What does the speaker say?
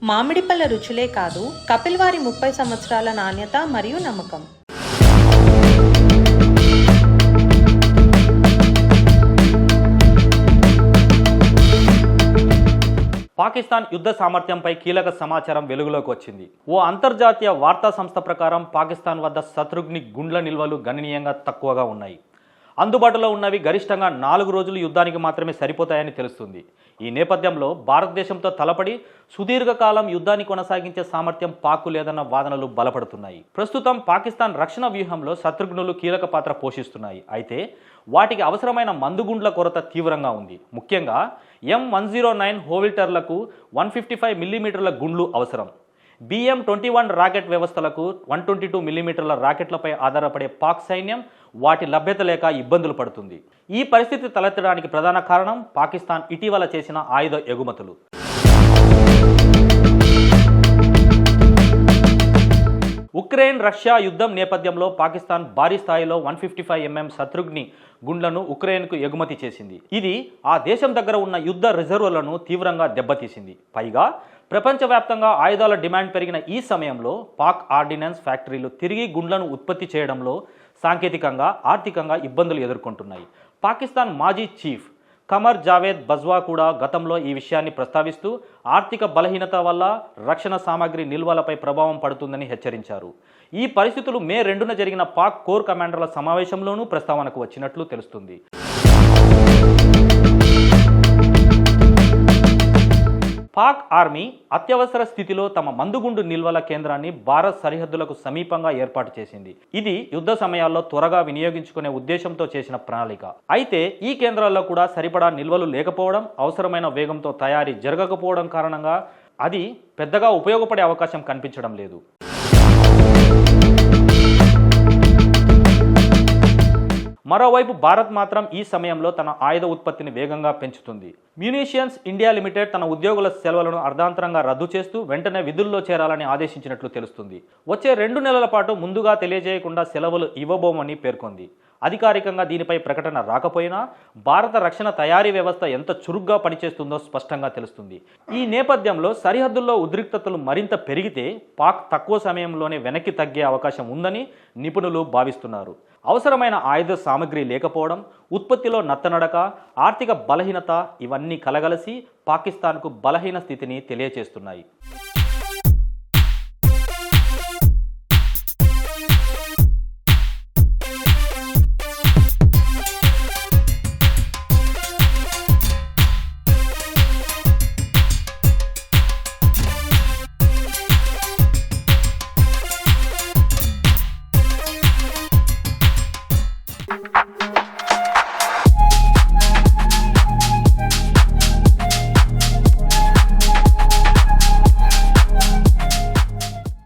మామిడి పళ్ళ రుచులే కాదు, కపిల్ వారి 30 సంవత్సరాల నాణ్యత మరియు నమ్మకం. పాకిస్తాన్ యుద్ధ సామర్థ్యంపై కీలక సమాచారం వెలుగులోకి వచ్చింది. ఓ అంతర్జాతీయ వార్తా సంస్థ ప్రకారం పాకిస్తాన్ వద్ద శత్రుఘ్ని గుండ్ల నిల్వలు గణనీయంగా తక్కువగా ఉన్నాయి. అందుబాటులో ఉన్నవి గరిష్టంగా 4 రోజులు యుద్ధానికి మాత్రమే సరిపోతాయని తెలుస్తుంది. ఈ నేపథ్యంలో భారతదేశంతో తలపడి సుదీర్ఘకాలం యుద్ధాన్ని కొనసాగించే సామర్థ్యం పాక్కు లేదన్న వాదనలు బలపడుతున్నాయి. ప్రస్తుతం పాకిస్తాన్ రక్షణ వ్యూహంలో శత్రుఘ్నులు కీలక పాత్ర పోషిస్తున్నాయి. అయితే వాటికి అవసరమైన మందుగుండ్ల కొరత తీవ్రంగా ఉంది. ముఖ్యంగా M109 హోవిల్టర్లకు 155 మిల్లీమీటర్ల గుండ్లు అవసరం. BM-21 రాకెట్ వ్యవస్థలకు 122 మిల్లీమీటర్ల రాకెట్లపై ఆధారపడే పాక్ సైన్యం వాటి లభ్యత లేక ఇబ్బందులు పడుతుంది. ఈ పరిస్థితి తలెత్తడానికి ప్రధాన కారణం పాకిస్తాన్ ఇటీవల చేసిన ఆయుధ ఎగుమతులు. ఉక్రెయిన్ రష్యా యుద్ధం నేపథ్యంలో పాకిస్తాన్ భారీ స్థాయిలో 155 mm శత్రుఘ్ని గుండ్లను ఉక్రెయిన్కు ఎగుమతి చేసింది. ఇది ఆ దేశం దగ్గర ఉన్న యుద్ధ రిజర్వులను తీవ్రంగా దెబ్బతీసింది. పైగా ప్రపంచవ్యాప్తంగా ఆయుధాల డిమాండ్ పెరిగిన ఈ సమయంలో పాక్ ఆర్డినెన్స్ ఫ్యాక్టరీలు తిరిగి గుండ్లను ఉత్పత్తి చేయడంలో సాంకేతికంగా ఆర్థికంగా ఇబ్బందులు ఎదుర్కొంటున్నాయి. పాకిస్తాన్ మాజీ చీఫ్ ఖమర్ జావేద్ బజ్వా కూడా గతంలో ఈ విషయాన్ని ప్రస్తావిస్తూ ఆర్థిక బలహీనత వల్ల రక్షణ సామాగ్రి నిల్వలపై ప్రభావం పడుతుందని హెచ్చరించారు. ఈ పరిస్థితులు మే 2న జరిగిన పాక్ కోర్ కమాండర్ల సమావేశంలోనూ ప్రస్తావనకు వచ్చినట్లు తెలుస్తుంది. పాక్ ఆర్మీ అత్యవసర స్థితిలో తమ మందుగుండు నిల్వల కేంద్రాన్ని భారత్ సరిహద్దులకు సమీపంగా ఏర్పాటు చేసింది. ఇది యుద్ధ సమయాల్లో త్వరగా వినియోగించుకునే ఉద్దేశంతో చేసిన ప్రణాళిక. అయితే ఈ కేంద్రాల్లో కూడా సరిపడా నిల్వలు లేకపోవడం, అవసరమైన వేగంతో తయారీ జరగకపోవడం కారణంగా అది పెద్దగా ఉపయోగపడే అవకాశం కనిపించడం లేదు. మరోవైపు భారత్ మాత్రం ఈ సమయంలో తన ఆయుధ ఉత్పత్తిని వేగంగా పెంచుతుంది. మ్యునిషియన్స్ ఇండియా లిమిటెడ్ తన ఉద్యోగుల సెలవులను అర్ధాంతరంగా రద్దు చేస్తూ వెంటనే విధుల్లో చేరాలని ఆదేశించినట్లు తెలుస్తుంది. వచ్చే 2 నెలల పాటు ముందుగా తెలియజేయకుండా సెలవులు ఇవ్వబోమని పేర్కొంది. అధికారికంగా దీనిపై ప్రకటన రాకపోయినా భారత రక్షణ తయారీ వ్యవస్థ ఎంత చురుగ్గా పనిచేస్తుందో స్పష్టంగా తెలుస్తుంది. ఈ నేపథ్యంలో సరిహద్దుల్లో ఉద్రిక్తతలు మరింత పెరిగితే పాక్ తక్కువ సమయంలోనే వెనక్కి తగ్గే అవకాశం ఉందని నిపుణులు భావిస్తున్నారు. అవసరమైన ఆయుధ సామగ్రి లేకపోవడం, ఉత్పత్తిలో నత్తనడక, ఆర్థిక బలహీనత ఇవన్నీ కలగలిసి పాకిస్తాన్కు బలహీన స్థితిని తెలియచేస్తున్నాయి.